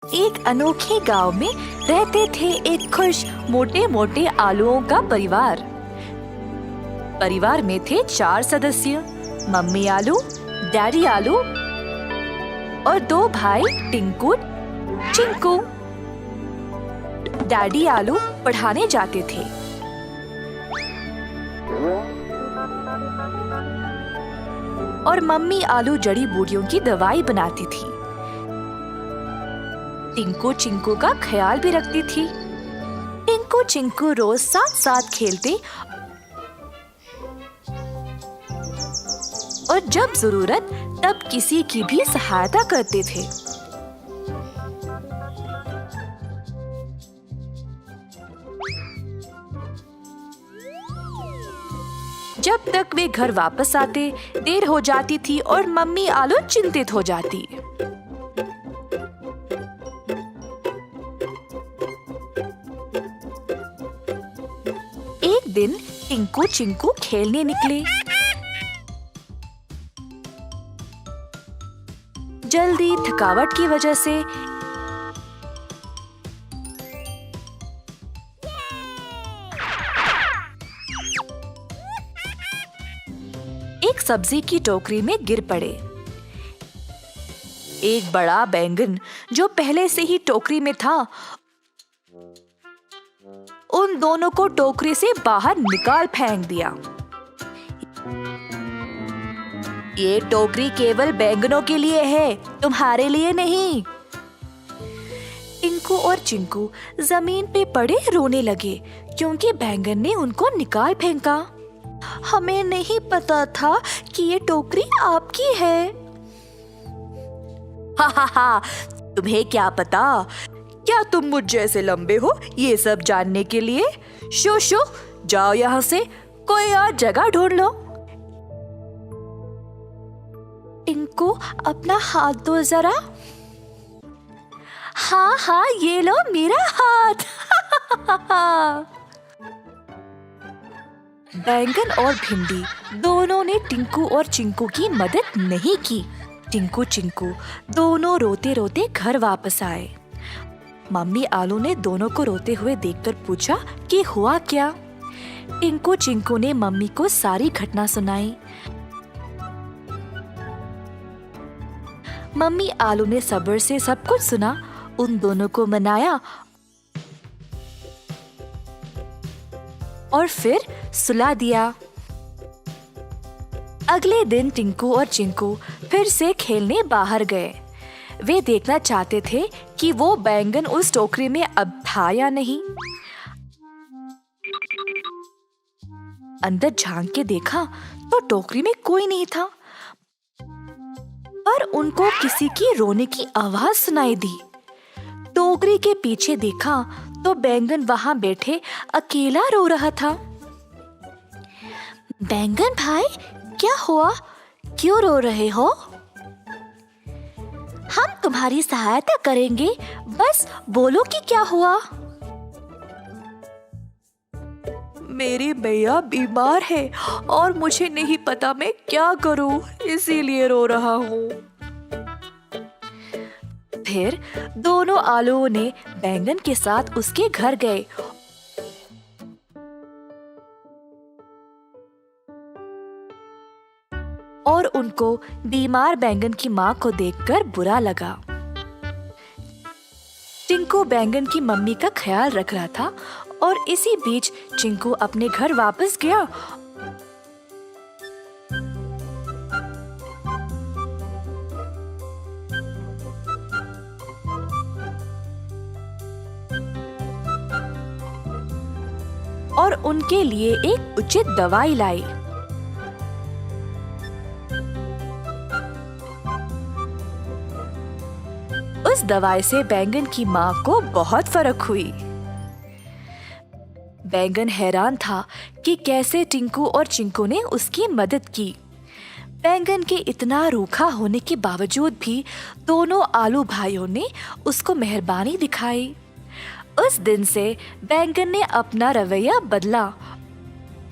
एक अनोखे गांव में रहते थे एक खुश मोटे मोटे आलुओं का परिवार। परिवार में थे 4 सदस्य, मम्मी आलू, डैडी आलू और 2 भाई टिंकू, चिंकू। डैडी आलू पढ़ाने जाते थे और मम्मी आलू जड़ी बूटियों की दवाई बनाती थी। टिंकू चिंकू का ख्याल भी रखती थी। टिंकू चिंकू रोज साथ साथ खेलते और जब जरूरत तब किसी की भी सहायता करते थे। जब तक वे घर वापस आते देर हो जाती थी और मम्मी आलू चिंतित हो जाती। एक दिन टिंकू चिंकू खेलने निकले। जल्दी थकावट की वजह से एक सब्जी की टोकरी में गिर पड़े। एक बड़ा बैंगन जो पहले से ही टोकरी में था, उन दोनों को टोकरी से बाहर निकाल फेंक दिया। ये टोकरी केवल बैंगनों के लिए है, तुम्हारे लिए नहीं। टिंकू और चिंकू जमीन पे पड़े रोने लगे क्योंकि बैंगन ने उनको निकाल फेंका। हमें नहीं पता था कि ये टोकरी आपकी है। हा हा हा, तुम्हें क्या पता? क्या तुम मुझ जैसे लंबे हो ये सब जानने के लिए? शो शो, जाओ यहाँ से, कोई और जगह ढूंढ लो। टिंकू अपना हाथ दो जरा। हाँ हाँ, ये लो मेरा हाथ। बैंगन और भिंडी दोनों ने टिंकू और चिंकू की मदद नहीं की। टिंकू चिंकू दोनों रोते रोते घर वापस आए। मम्मी आलू ने दोनों को रोते हुए देखकर पूछा कि हुआ क्या। टिंकू चिंकू ने मम्मी को सारी घटना सुनाई। मम्मी आलू ने सब्र से सब कुछ सुना, उन दोनों को मनाया और फिर सुला दिया। अगले दिन टिंकू और चिंकू फिर से खेलने बाहर गए। वे देखना चाहते थे कि वो बैंगन उस टोकरी में अब था या नहीं। अंदर झांक के देखा तो टोकरी में कोई नहीं था, पर उनको किसी की रोने की आवाज सुनाई दी। टोकरी के पीछे देखा तो बैंगन वहां बैठे अकेला रो रहा था। बैंगन भाई, क्या हुआ? क्यों रो रहे हो? हम तुम्हारी सहायता करेंगे, बस बोलो कि क्या हुआ। मेरी मैया बीमार है और मुझे नहीं पता मैं क्या करूं, इसीलिए रो रहा हूँ। फिर दोनों आलुओं ने बैंगन के साथ उसके घर गए और उनको बीमार बैंगन की माँ को देखकर बुरा लगा। टिंकू बैंगन की मम्मी का ख्याल रख रहा था और इसी बीच चिंकू अपने घर वापस गया। और उनके लिए एक उचित दवाई लाई। उस दवाई से बैंगन की माँ को बहुत फर्क हुई। बैंगन हैरान था कि कैसे टिंकू और चिंकू ने उसकी मदद की। बैंगन के इतना रूखा होने के बावजूद भी दोनों आलू भाइयों ने उसको मेहरबानी दिखाई। उस दिन से बैंगन ने अपना रवैया बदला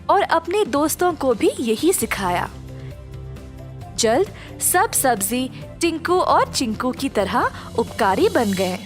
और अपने दोस्तों को भी यही सिखाया। जल्द सब सब्जी टिंकू और चिंकू की तरह उपकारी बन गए।